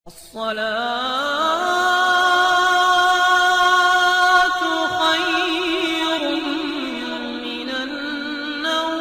الصلاة خير من النوم۔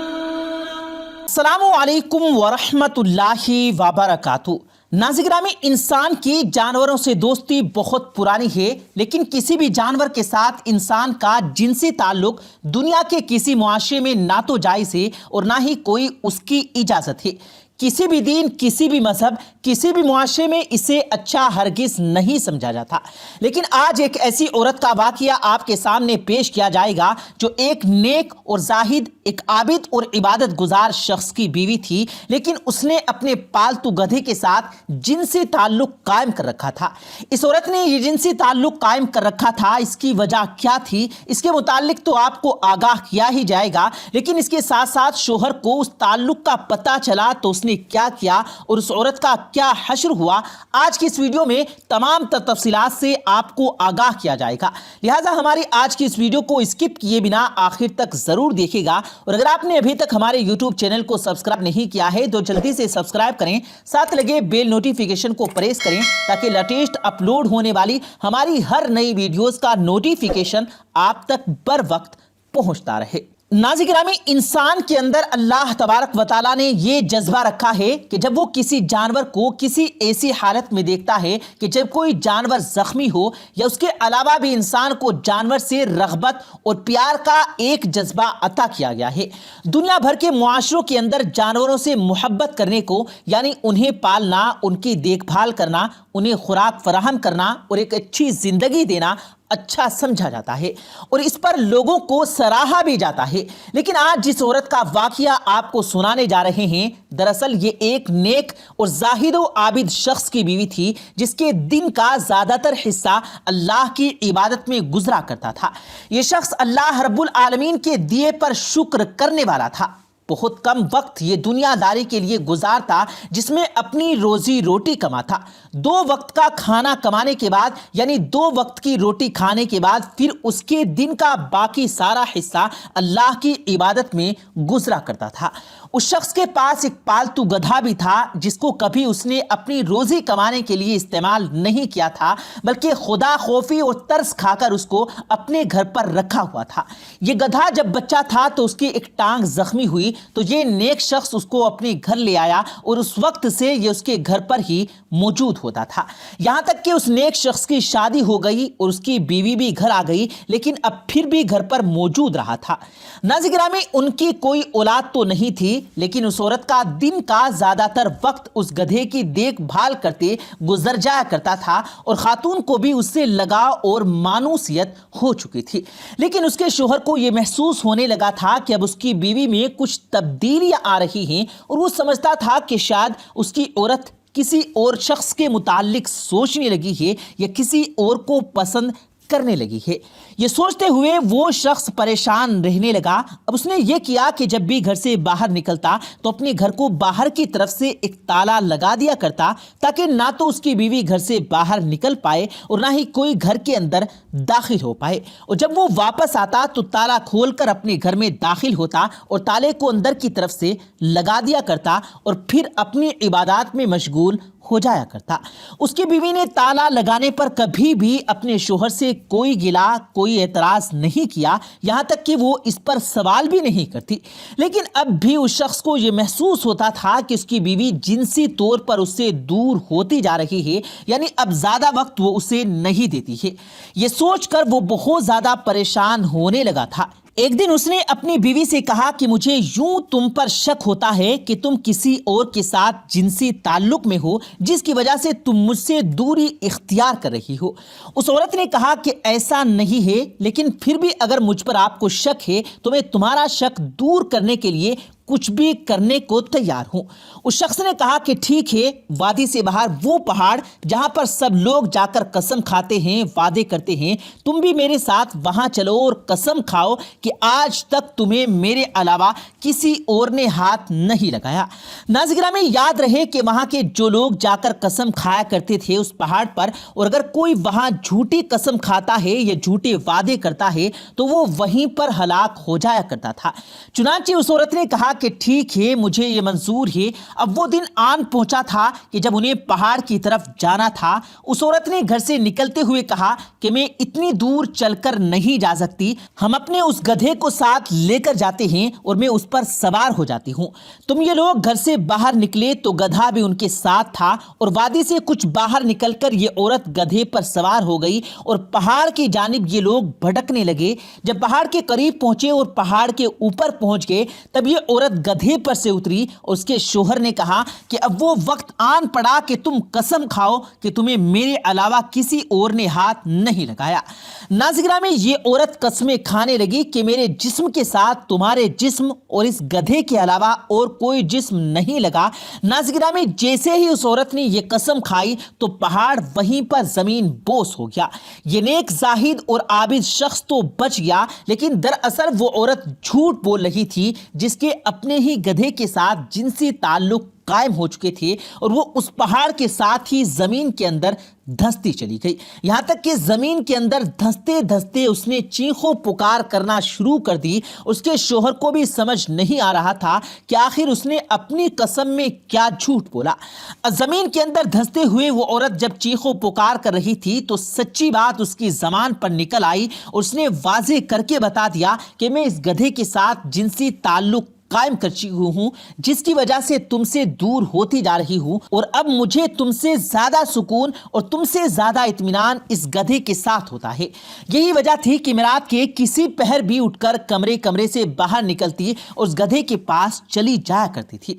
السلام علیکم ورحمۃ اللہ وبرکاتہ۔ ناظرین گرامی، انسان کی جانوروں سے دوستی بہت پرانی ہے، لیکن کسی بھی جانور کے ساتھ انسان کا جنسی تعلق دنیا کے کسی معاشرے میں نہ تو جائز ہے اور نہ ہی کوئی اس کی اجازت ہے۔ کسی بھی دین، کسی بھی مذہب، کسی بھی معاشرے میں اسے اچھا ہرگز نہیں سمجھا جاتا۔ لیکن آج ایک ایسی عورت کا واقعہ آپ کے سامنے پیش کیا جائے گا جو ایک نیک اور زاہد، ایک عابد اور عبادت گزار شخص کی بیوی تھی، لیکن اس نے اپنے پالتو گدھے کے ساتھ جنسی تعلق قائم کر رکھا تھا۔ اس عورت نے یہ جنسی تعلق قائم کر رکھا تھا، اس کی وجہ کیا تھی، اس کے متعلق تو آپ کو آگاہ کیا ہی جائے گا، لیکن اس کے ساتھ ساتھ شوہر کو اس تعلق کا پتہ چلا تو اس نے کیا کیا اور اس عورت کا کیا حشر ہوا، آج کی اس ویڈیو میں تمام تفصیلات سے آپ کو آگاہ کیا جائے گا۔ لہٰذا ہماری آج کی اس ویڈیو کو اسکپ کیے بنا آخر تک ضرور دیکھے گا، اور اگر آپ نے ابھی تک ہمارے یوٹیوب چینل کو سبسکرائب نہیں کیا ہے تو جلدی سے سبسکرائب کریں، ساتھ لگے بیل نوٹیفیکیشن کو پریس کریں تاکہ لیٹسٹ اپلوڈ ہونے والی ہماری ہر نئی ویڈیوز کا نوٹیفیکیشن آپ تک بر وقت پہنچتا رہے۔ ناظرین گرامی، انسان کے اندر اللہ تبارک و تعالیٰ نے یہ جذبہ رکھا ہے کہ جب وہ کسی جانور کو کسی ایسی حالت میں دیکھتا ہے کہ جب کوئی جانور زخمی ہو، یا اس کے علاوہ بھی انسان کو جانور سے رغبت اور پیار کا ایک جذبہ عطا کیا گیا ہے۔ دنیا بھر کے معاشروں کے اندر جانوروں سے محبت کرنے کو، یعنی انہیں پالنا، ان کی دیکھ بھال کرنا، انہیں خوراک فراہم کرنا اور ایک اچھی زندگی دینا اچھا سمجھا جاتا ہے، اور اس پر لوگوں کو سراہا بھی جاتا ہے۔ لیکن آج جس عورت کا واقعہ آپ کو سنانے جا رہے ہیں، دراصل یہ ایک نیک اور زاہد و عابد شخص کی بیوی تھی، جس کے دن کا زیادہ تر حصہ اللہ کی عبادت میں گزرا کرتا تھا۔ یہ شخص اللہ رب العالمین کے دیے پر شکر کرنے والا تھا۔ بہت کم وقت یہ دنیا داری کے لیے گزارتا، جس میں اپنی روزی روٹی کماتا۔ 2 وقت کا کھانا کمانے کے بعد، یعنی 2 وقت کی روٹی کھانے کے بعد، پھر اس کے دن کا باقی سارا حصہ اللہ کی عبادت میں گزرا کرتا تھا۔ اس شخص کے پاس ایک پالتو گدھا بھی تھا، جس کو کبھی اس نے اپنی روزی کمانے کے لیے استعمال نہیں کیا تھا، بلکہ خدا خوفی اور ترس کھا کر اس کو اپنے گھر پر رکھا ہوا تھا۔ یہ گدھا جب بچہ تھا تو اس کی ایک ٹانگ زخمی ہوئی، تو یہ نیک شخص اس کو اپنے گھر لے آیا، اور اس وقت سے یہ اس کے گھر پر ہی موجود ہوتا تھا، یہاں تک کہ اس نیک شخص کی شادی ہو گئی اور اس کی بیوی بھی گھر آ گئی، لیکن اب پھر بھی گھر پر موجود رہا تھا۔ ناظرین گرامی، ان کی کوئی اولاد تو نہیں تھی، لیکن اس عورت کا دن کا زیادہ تر وقت اس گدھے کی دیکھ بھال کرتے گزر جایا کرتا تھا، اور خاتون کو بھی اس سے لگاؤ اور مانوسیت ہو چکی تھی۔ لیکن اس کے شوہر کو یہ محسوس ہونے لگا تھا کہ اب اس کی بیوی میں کچھ تبدیلیاں آ رہی ہیں، اور وہ سمجھتا تھا کہ شاید اس کی عورت کسی اور شخص کے متعلق سوچنے لگی ہے، یا کسی اور کو پسند کرنے لگی ہے۔ یہ سوچتے ہوئے وہ شخص پریشان رہنے لگا۔ اب اس نے یہ کیا کہ جب بھی گھر سے باہر نکلتا تو اپنے گھر کو باہر کی طرف سے ایک تالا لگا دیا کرتا، تاکہ نہ تو اس کی بیوی گھر سے باہر نکل پائے اور نہ ہی کوئی گھر کے اندر داخل ہو پائے، اور جب وہ واپس آتا تو تالا کھول کر اپنے گھر میں داخل ہوتا اور تالے کو اندر کی طرف سے لگا دیا کرتا، اور پھر اپنی عبادات میں مشغول ہو جایا کرتا۔ اس کی بیوی نے تالا لگانے پر کبھی بھی اپنے شوہر سے کوئی گلا، کوئی اعتراض نہیں کیا، یہاں تک کہ وہ اس پر سوال بھی نہیں کرتی۔ لیکن اب بھی اس شخص کو یہ محسوس ہوتا تھا کہ اس کی بیوی جنسی طور پر اس سے دور ہوتی جا رہی ہے، یعنی اب زیادہ وقت وہ اسے نہیں دیتی ہے۔ یہ سوچ کر وہ بہت زیادہ پریشان ہونے لگا تھا۔ ایک دن اس نے اپنی بیوی سے کہا کہ مجھے یوں تم پر شک ہوتا ہے کہ تم کسی اور کے ساتھ جنسی تعلق میں ہو، جس کی وجہ سے تم مجھ سے دوری اختیار کر رہی ہو۔ اس عورت نے کہا کہ ایسا نہیں ہے، لیکن پھر بھی اگر مجھ پر آپ کو شک ہے تو میں تمہارا شک دور کرنے کے لیے کچھ بھی کرنے کو تیار ہوں۔ اس شخص نے کہا کہ ٹھیک ہے، وادی سے باہر وہ پہاڑ جہاں پر سب لوگ جا کر قسم کھاتے ہیں، وعدے کرتے ہیں، تم بھی میرے ساتھ وہاں چلو اور قسم کھاؤ کہ آج تک تمہیں میرے علاوہ کسی اور نے ہاتھ نہیں لگایا۔ ناظرین گرامی، یاد رہے کہ وہاں کے جو لوگ جا کر قسم کھایا کرتے تھے اس پہاڑ پر، اور اگر کوئی وہاں جھوٹی قسم کھاتا ہے یا جھوٹے وعدے کرتا ہے تو وہ وہیں پر ہلاک ہو جایا کرتا تھا۔ چنانچہ اس عورت نے کہا کہ ٹھیک ہے مجھے یہ منظور ہے۔ اب وہ دن آن پہنچا تھا کہ جب انہیں پہاڑ کی طرف جانا تھا۔ اس عورت نے گھر سے نکلتے ہوئے کہا کہ میں اتنی دور چل کر نہیں جا سکتی، ہم اپنے اس گدھے کو ساتھ لے کر جاتے ہیں اور میں اس پر سوار ہو جاتی ہوں۔ تم یہ لوگ گھر سے باہر نکلے تو گدھا بھی ان کے ساتھ تھا، اور وادی سے کچھ باہر نکل کر یہ عورت گدھے پر سوار ہو گئی اور پہاڑ کی جانب یہ لوگ بھٹکنے لگے۔ جب پہاڑ کے قریب پہنچے اور پہاڑ کے اوپر پہنچ گئے تب یہ عورت گدھے پر سے اتری اور اس کے شوہر نے کہا کہ اب وہ وقت آن پڑا کہ تم قسم کھاؤ کہ تمہیں میرے علاوہ کسی اور نے ہاتھ نہیں لگایا۔ ناظرین گرامی، یہ عورت قسمیں کھانے لگی کہ میرے جسم کے ساتھ تمہارے جسم اور اس گدھے کے علاوہ اور کوئی جسم نہیں لگا۔ ناظرین گرامی، جیسے ہی اس عورت نے یہ قسم کھائی تو پہاڑ وہیں پر زمین بوس ہو گیا۔ یہ نیک زاہد اور عابد شخص تو بچ گیا، لیکن دراصل وہ عورت جھوٹ بول رہی تھی جس کے اپنے ہی گدھے کے ساتھ جنسی تعلق قائم ہو چکے تھے، اور وہ اس پہاڑ کے ساتھ ہی زمین کے اندر دھستی چلی گئی، یہاں تک کہ زمین کے اندر دھستے دھستے اس نے چیخوں پکار کرنا شروع کر دی۔ اس کے شوہر کو بھی سمجھ نہیں آ رہا تھا کہ آخر اس نے اپنی قسم میں کیا جھوٹ بولا۔ زمین کے اندر دھستے ہوئے وہ عورت جب چیخوں پکار کر رہی تھی تو سچی بات اس کی زبان پر نکل آئی، اس نے واضح کر کے بتا دیا کہ میں اس گدھے کے ساتھ جنسی تعلق قائم کر چکی ہوں، جس کی وجہ سے تم سے دور ہوتی جا رہی ہوں، اور اب مجھے تم سے زیادہ سکون اور تم سے زیادہ اطمینان اس گدھے کے ساتھ ہوتا ہے۔ یہی وجہ تھی کہ میں رات کے کسی پہر بھی اٹھ کر کمرے سے باہر نکلتی اور اس گدھے کے پاس چلی جایا کرتی تھی۔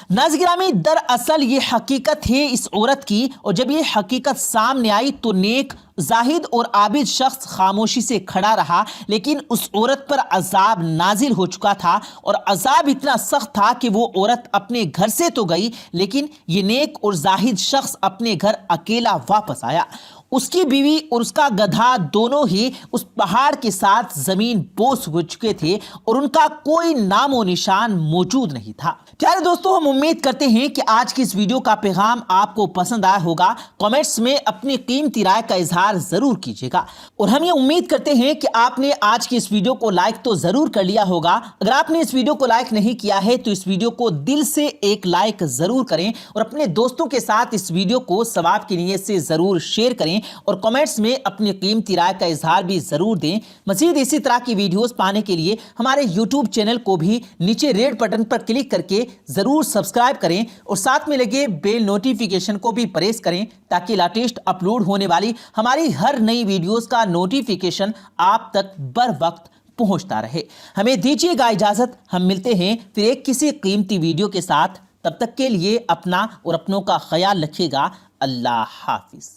ناظرین گرامی، دراصل یہ حقیقت ہے اس عورت کی، اور جب یہ حقیقت سامنے آئی تو نیک زاہد اور عابد شخص خاموشی سے کھڑا رہا، لیکن اس عورت پر عذاب نازل ہو چکا تھا، اور عذاب اتنا سخت تھا کہ وہ عورت اپنے گھر سے تو گئی، لیکن یہ نیک اور زاہد شخص اپنے گھر اکیلا واپس آیا۔ اس کی بیوی اور اس کا گدھا دونوں ہی اس پہاڑ کے ساتھ زمین بوس ہو چکے تھے، اور ان کا کوئی نام و نشان موجود نہیں تھا۔ پیارے دوستو، ہم امید کرتے ہیں کہ آج کی اس ویڈیو کا پیغام آپ کو پسند آیا ہوگا۔ کمنٹس میں اپنی قیمتی رائے کا اظہار ضرور کیجیے گا، اور ہم یہ امید کرتے ہیں کہ آپ نے آج کی اس ویڈیو کو لائک تو ضرور کر لیا ہوگا۔ اگر آپ نے اس ویڈیو کو لائک نہیں کیا ہے تو اس ویڈیو کو دل سے ایک لائک ضرور کریں، اور اپنے دوستوں کے ساتھ اس ویڈیو کو ثواب کی نیت سے ضرور شیئر کریں، اور کمنٹس میں اپنی قیمتی رائے کا اظہار بھی ضرور دیں۔ مزید اسی طرح کی ویڈیوز پانے کے لیے ہمارے یوٹیوب چینل کو بھی نیچے ریڈ بٹن پر کلک کر کے ضرور سبسکرائب کریں، اور ساتھ میں لگے بیل نوٹیفیکیشن کو بھی پریس کریں تاکہ لیٹسٹ اپلوڈ ہونے والی ہماری ہر نئی ویڈیوز کا نوٹیفیکیشن آپ تک بر وقت پہنچتا رہے۔ ہمیں دیجیے گا اجازت، ہم ملتے ہیں پھر ایک کسی قیمتی ویڈیو کے ساتھ۔ تب تک کے لیے اپنا اور اپنوں کا خیال رکھیے گا۔ اللہ حافظ۔